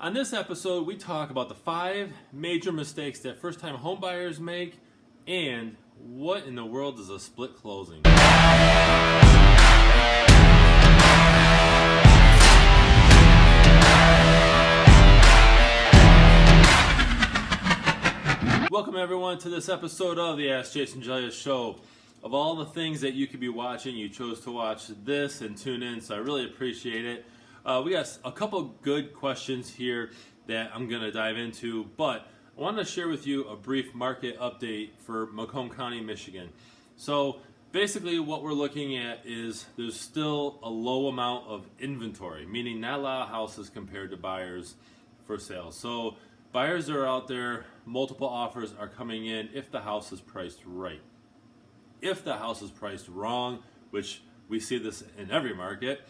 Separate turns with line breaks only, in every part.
On this episode, we talk about the 5 major mistakes that first-time homebuyers make and what in the world is a split closing. Welcome everyone to this episode of the Ask Jason Gelios Show. Of all the things that you could be watching, you chose to watch this and tune in, so I really appreciate it. We got a couple good questions here that I'm going to dive into, but I wanted to share with you a brief market update for Macomb County, Michigan. So basically what we're looking at is there's still a low amount of inventory, meaning not a lot of houses compared to buyers for sale. So buyers are out there, multiple offers are coming in if the house is priced right. If the house is priced wrong, which we see this in every market,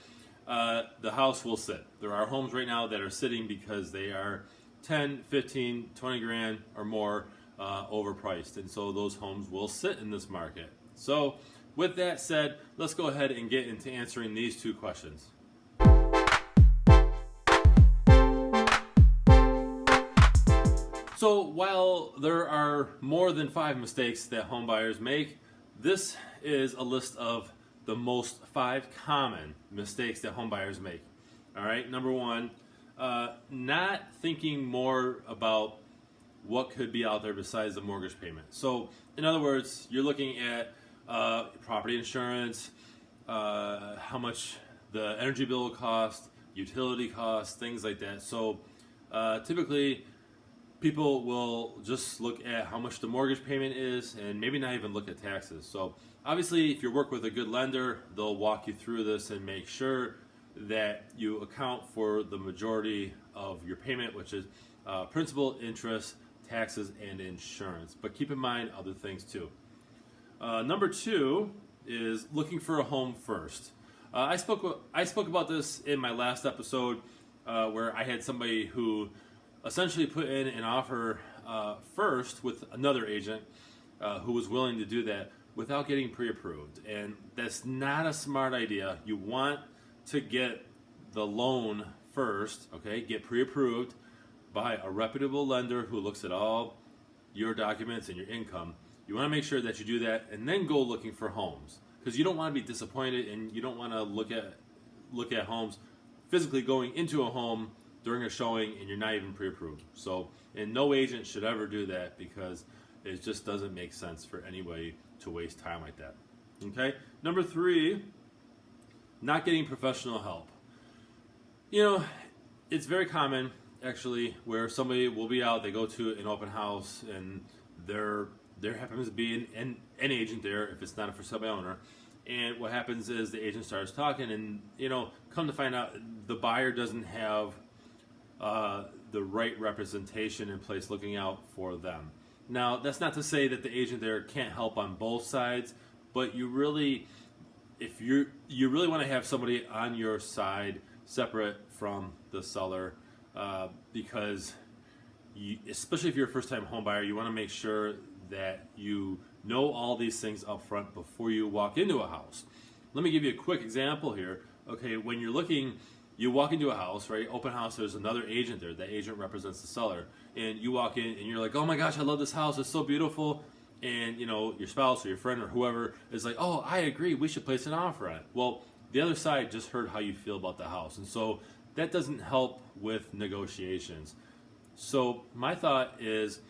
the house will sit. There are homes right now that are sitting because they are 10, 15, 20 grand or more overpriced. And so those homes will sit in this market. So with that said, let's go ahead and get into answering these 2 questions. So while there are more than 5 mistakes that home buyers make, this is a list of the most 5 common mistakes that home buyers make. All right, number 1, not thinking more about what could be out there besides the mortgage payment. So in other words, you're looking at property insurance, how much the energy bill will cost, utility costs, things like that. So typically people will just look at how much the mortgage payment is and maybe not even look at taxes. So obviously if you work with a good lender, they'll walk you through this and make sure that you account for the majority of your payment, which is principal, interest, taxes, and insurance. But keep in mind other things too. Number 2 is looking for a home first. I spoke about this in my last episode where I had somebody who essentially put in an offer first with another agent who was willing to do that without getting pre-approved. And that's not a smart idea. You want to get the loan first, okay? Get pre-approved by a reputable lender who looks at all your documents and your income. You want to make sure that you do that and then go looking for homes, because you don't want to be disappointed and you don't want to look at homes, physically going into a home during a showing and you're not even pre-approved. So, and no agent should ever do that because it just doesn't make sense for anybody to waste time like that. Okay? Number 3, not getting professional help. You know, it's very common actually where somebody will be out, they go to an open house and there happens to be an agent there if it's not a for sale by owner. And what happens is the agent starts talking and, you know, come to find out the buyer doesn't have the right representation in place looking out for them. Now, that's not to say that the agent there can't help on both sides, but you really, if you really want to have somebody on your side separate from the seller, because especially if you're a first-time home buyer, you want to make sure that you know all these things up front before you walk into a house. Let me give you a quick example here. Okay, when you're looking, you walk into a house, right? Open house, there's another agent there. That agent represents the seller. And you walk in and you're like, oh my gosh, I love this house. It's so beautiful. And you know, your spouse or your friend or whoever is like, oh, I agree. We should place an offer on it. Well, the other side just heard how you feel about the house. And so that doesn't help with negotiations. So my thought is,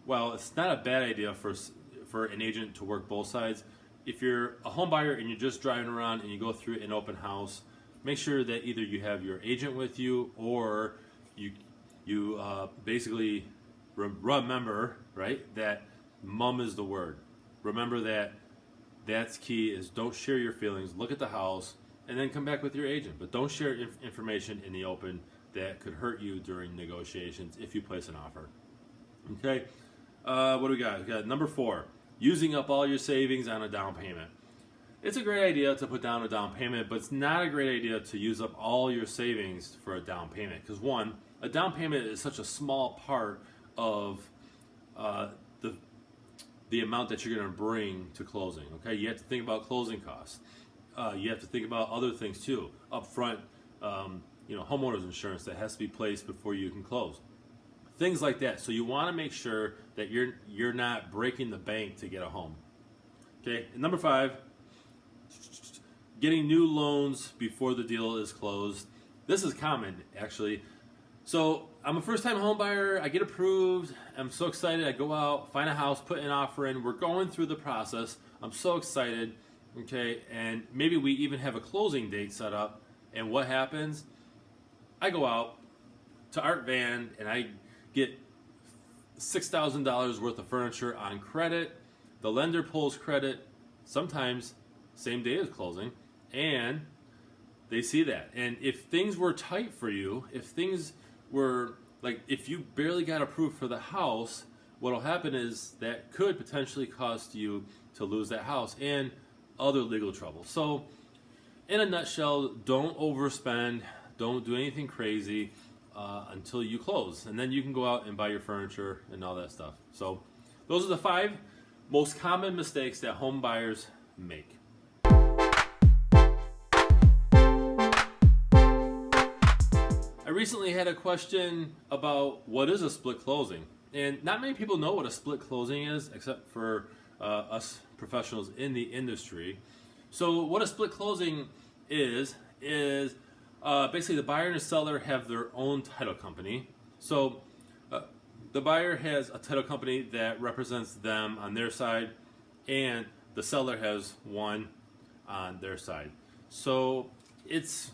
well, it's not a bad idea for an agent to work both sides. If you're a home buyer and you're just driving around and you go through an open house, make sure that either you have your agent with you or you basically remember, right, that mum is the word. Remember that's key, is don't share your feelings, look at the house, and then come back with your agent. But don't share information in the open that could hurt you during negotiations if you place an offer. Okay, what do we got? We got number 4, using up all your savings on a down payment. It's a great idea to put down a down payment, but it's not a great idea to use up all your savings for a down payment. Because 1, a down payment is such a small part of the amount that you're going to bring to closing. Okay, you have to think about closing costs. You have to think about other things too. Up front, homeowners insurance that has to be placed before you can close. Things like that. So you want to make sure that you're not breaking the bank to get a home. Okay. And number 5, getting new loans before the deal is closed. This is common, actually. So I'm a first-time home buyer. I get approved. I'm so excited. I go out, find a house, put an offer in. We're going through the process. I'm so excited. Okay, and maybe we even have a closing date set up. And what happens? I go out to Art Van and I get $6,000 worth of furniture on credit. The lender pulls credit, sometimes same day as closing, and they see that. And if things were tight for you, if things were like, if you barely got approved for the house, what will happen is that could potentially cost you to lose that house and other legal trouble. So in a nutshell, don't overspend, don't do anything crazy until you close, and then you can go out and buy your furniture and all that stuff. So those are the 5 most common mistakes that home buyers make. I recently had a question about what is a split closing, and not many people know what a split closing is except for us professionals in the industry. So what a split closing is basically the buyer and the seller have their own title company. So the buyer has a title company that represents them on their side, and the seller has one on their side. So it's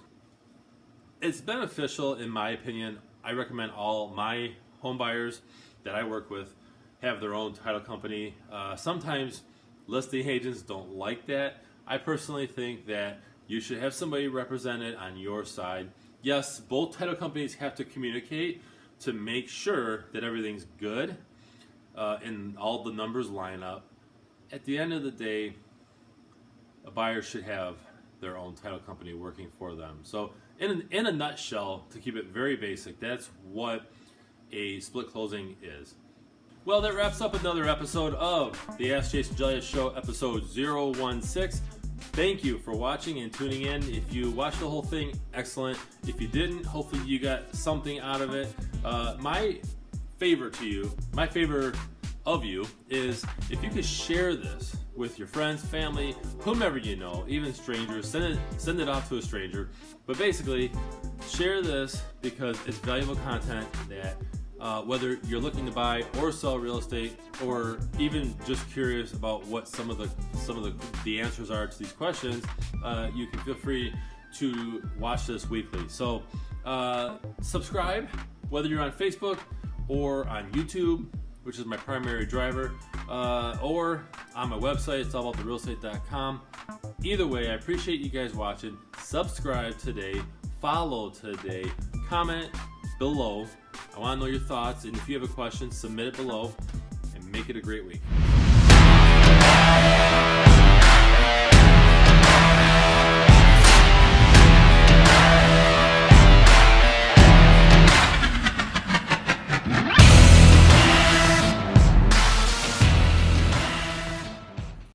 beneficial, in my opinion. I recommend all my home buyers that I work with have their own title company. Sometimes listing agents don't like that. I personally think that you should have somebody represented on your side. Yes, both title companies have to communicate to make sure that everything's good and all the numbers line up. At the end of the day, a buyer should have their own title company working for them. So in a nutshell, to keep it very basic, that's what a split closing is. Well, that wraps up another episode of the Ask Jason Gelios Show, episode 016. Thank you for watching and tuning in. If you watched the whole thing, excellent. If you didn't, hopefully you got something out of it. My favor of you is if you could share this with your friends, family, whomever you know, even strangers. Send it off to a stranger. But basically, share this because it's valuable content that whether you're looking to buy or sell real estate, or even just curious about what some of the answers are to these questions, you can feel free to watch this weekly. So subscribe, whether you're on Facebook or on YouTube, which is my primary driver, or on my website, it's allabouttherealestate.com. Either way, I appreciate you guys watching. Subscribe today, follow today, comment below. I want to know your thoughts, and if you have a question, submit it below, and make it a great week.